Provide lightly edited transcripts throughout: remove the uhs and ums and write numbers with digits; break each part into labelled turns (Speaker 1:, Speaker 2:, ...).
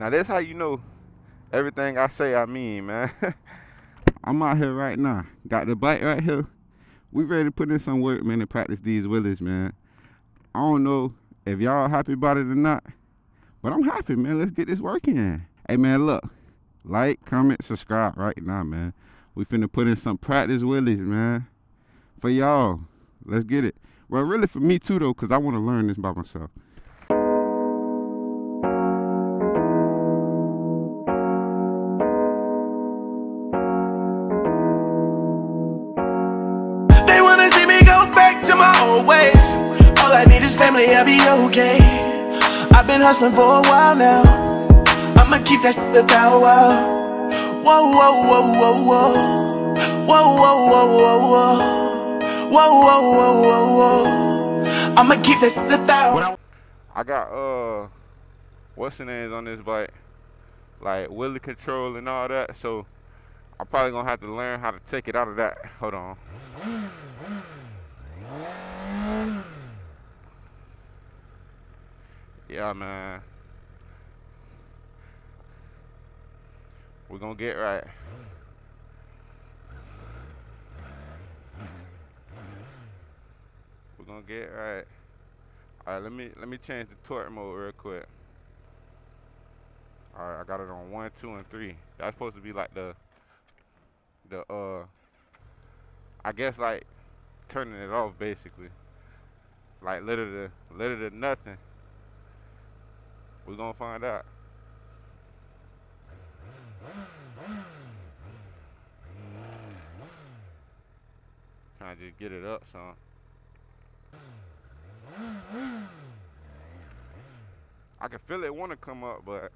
Speaker 1: Now that's how you know everything I say I mean, man. I'm out here right now. Got the bike right here. We ready to put in some work, man, to practice these wheelies, man. I don't know if y'all happy about it or not, but I'm happy, man. Let's get this work in. Hey, man, look. Like, comment, subscribe right now, man. We finna put in some practice wheelies, man. For y'all. Let's get it. Well, really for me too, though, because I want to learn this by myself.
Speaker 2: They wanna see me go back to my old ways. All I need is family, I'll be okay. I've been hustling for a while now. I'ma keep that shit a Thow Wow. Whoa, whoa, whoa, whoa, whoa. Whoa, whoa, whoa, whoa, whoa. Whoa, whoa, whoa, whoa, whoa. I'ma keep that shit a Thow Wow.
Speaker 1: I got what's the names on this bike? Like wheelie control and all that, so I'm probably gonna have to learn how to take it out of that. Hold on. Yeah, man. We're gonna get right. We're gonna get right. Alright, let me change the torque mode real quick. Alright, I got it on 1, 2, and 3. That's supposed to be like the I guess like turning it off basically. Like literally nothing. We're gonna find out. Trying to just get it up, son. I can feel it want to come up, but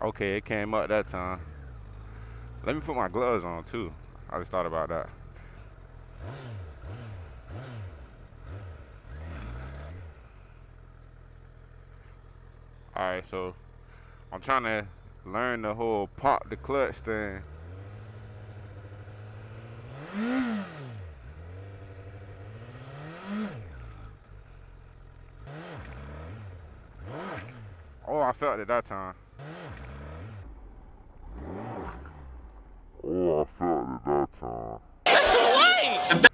Speaker 1: okay, it came up that time. Let me put my gloves on too. I just thought about that. Alright, so I'm trying to learn the whole pop the clutch thing. Oh, I felt it that time. Oh, I felt it that time.
Speaker 2: That's right.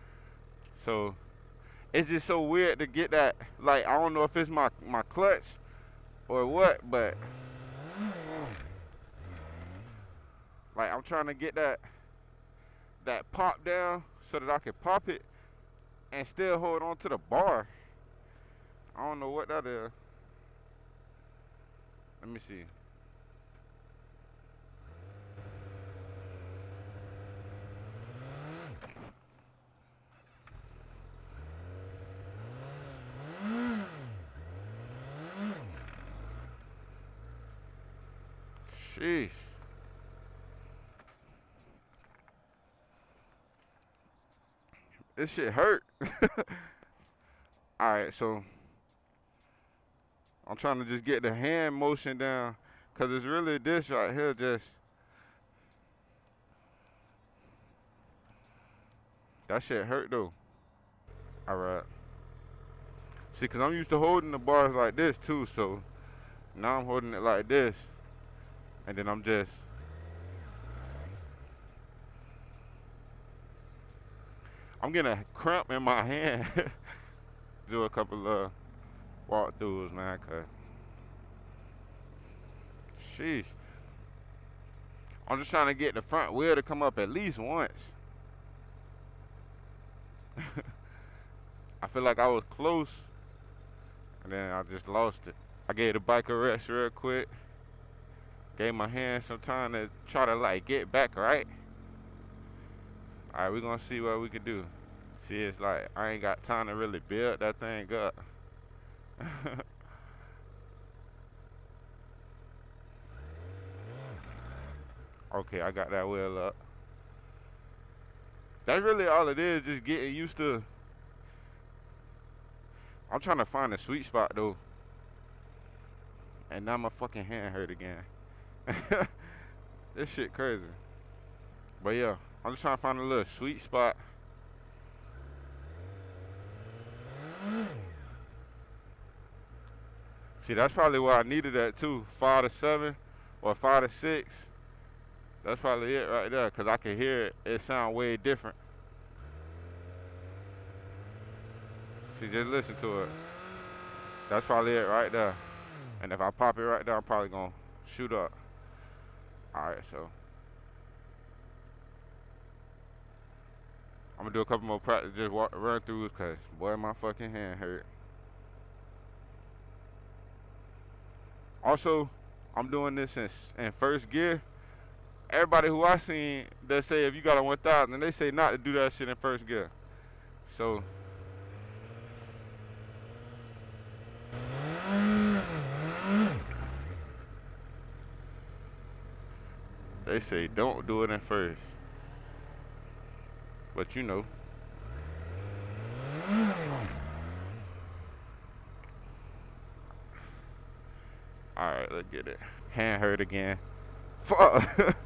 Speaker 1: So it's just so weird to get that. Like, I don't know if it's my clutch or what, but like I'm trying to get that pop down so that I can pop it and still hold on to the bar. I don't know what that is. Let me see. Sheesh. This shit hurt. Alright, so I'm trying to just get the hand motion down, cause it's really this right here just that shit hurt though. Alright. See, cause I'm used to holding the bars like this too, so now I'm holding it like this. And then I'm getting a cramp in my hand. Do a couple of walkthroughs, man, cause sheesh. I'm just trying to get the front wheel to come up at least once. I feel like I was close, and then I just lost it. I gave the bike a rest real quick. Gave my hand some time to try to like get back right. Alright, we're gonna see what we can do. See, it's like I ain't got time to really build that thing up. Okay, I got that wheel up. That's really all it is, just getting used to. I'm trying to find a sweet spot though. And now my fucking hand hurt again. This shit crazy. But yeah, I'm just trying to find a little sweet spot. See, that's probably where I needed that too. 5 to 7 or 5 to 6. That's probably it right there, because I can hear it. It sound way different. See, just listen to it. That's probably it right there. And if I pop it right there, I'm probably going to shoot up. Alright, so I'm going to do a couple more practice, just run throughs, because, boy, my fucking hand hurt. Also, I'm doing this in first gear. Everybody who I seen, they say if you got a 1000, they say not to do that shit in first gear. So they say don't do it in first. But you know. Alright, let's get it. Hand hurt again. Fuck.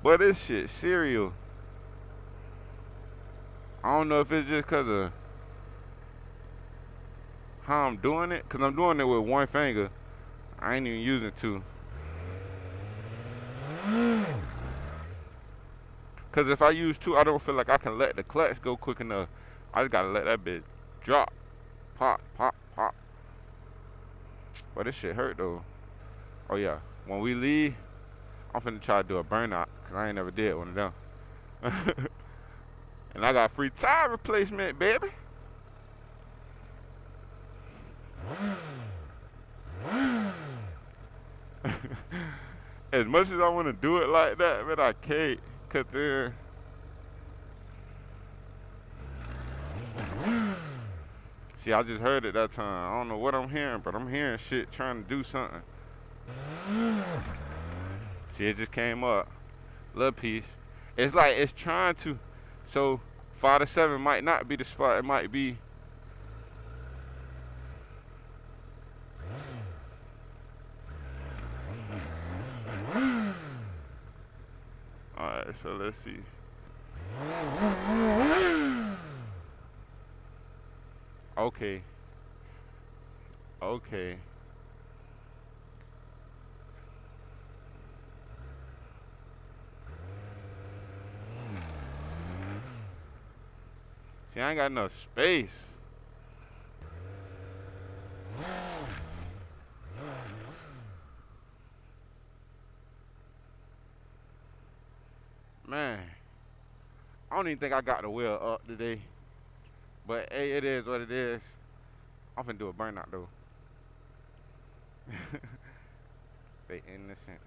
Speaker 1: But this shit serial. I don't know if it's just cause of how I'm doing it. Cause I'm doing it with one finger. I ain't even using two. Cause if I use two, I don't feel like I can let the clutch go quick enough. I just gotta let that bitch drop. Pop, pop, pop. But this shit hurt though. Oh yeah, when we leave, I'm finna try to do a burnout, cause I ain't never did one of them. And I got free tire replacement, baby. As much as I wanna do it like that, but I can't, cause then see, I just heard it that time. I don't know what I'm hearing, but I'm hearing shit trying to do something. See, it just came up. Little piece. It's like it's trying to. So 5 to 7 might not be the spot. It might be. Alright, so let's see. Okay. Okay. See, I ain't got enough space. Man, I don't even think I got the wheel up today. But hey, it is what it is. I'm finna do a burnout though. They innocent.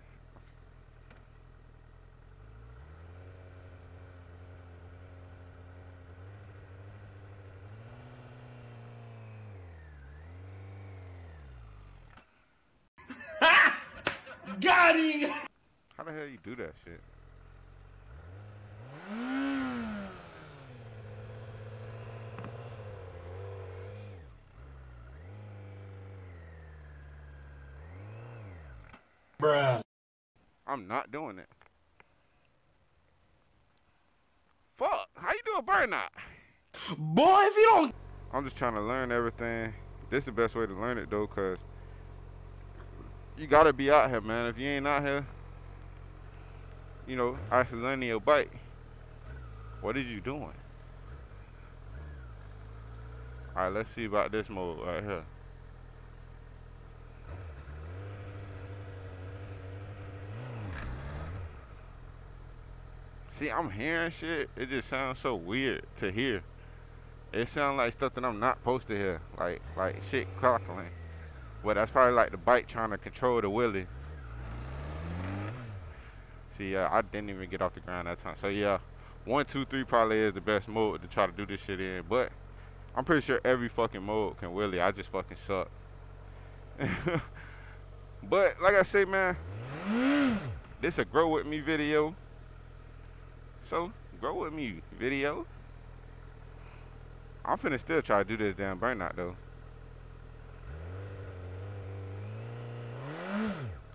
Speaker 2: Got him!
Speaker 1: How the hell you do that shit?
Speaker 2: Bruh.
Speaker 1: I'm not doing it. Fuck, how you do a burnout?
Speaker 2: Boy, if you don't...
Speaker 1: I'm just trying to learn everything. This is the best way to learn it though, cause you gotta be out here, man. If you ain't out here, you know, actually learning your bike, what are you doing? Alright, let's see about this mode right here. See, I'm hearing shit. It just sounds so weird to hear. It sounds like stuff that I'm not supposed to hear. Like shit crackling. But that's probably like the bike trying to control the wheelie. See, I didn't even get off the ground that time. So yeah, 1, 2, 3 probably is the best mode to try to do this shit in. But I'm pretty sure every fucking mode can wheelie. I just fucking suck. But like I say, man, this a grow with me video. So grow with me video. I'm finna still try to do this damn burnout though.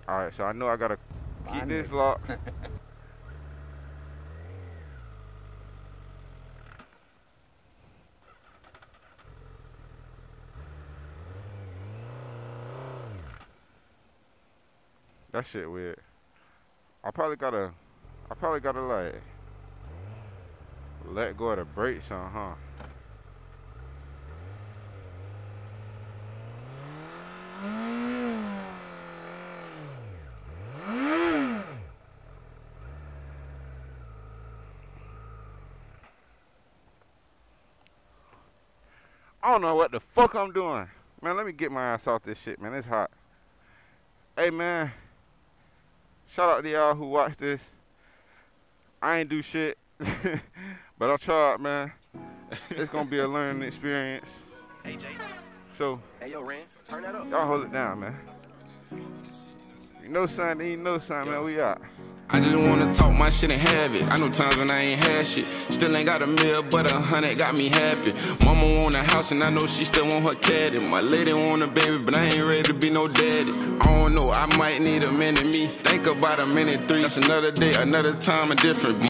Speaker 1: Alright, so I know I gotta keep this locked. That shit weird. I probably gotta like let go of the brakes on, huh? I don't know what the fuck I'm doing. Man, let me get my ass off this shit, man. It's hot. Hey, man. Shout out to y'all who watch this. I ain't do shit. But I tried, man. It's gonna be a learning experience.
Speaker 2: Hey, Jay.
Speaker 1: So,
Speaker 2: Hey, yo, Ren, turn that up.
Speaker 1: y'all hold it down, man. You know something, you know something, man. We out.
Speaker 3: I just wanna talk my shit and have it. I know times when I ain't had shit. Still ain't got a meal, but 100 got me happy. Mama want a house and I know she still want her caddy. My lady want a baby, but I ain't ready to be no daddy. I don't know, I might need a minute me. Think about a minute 3. That's another day, another time, a different.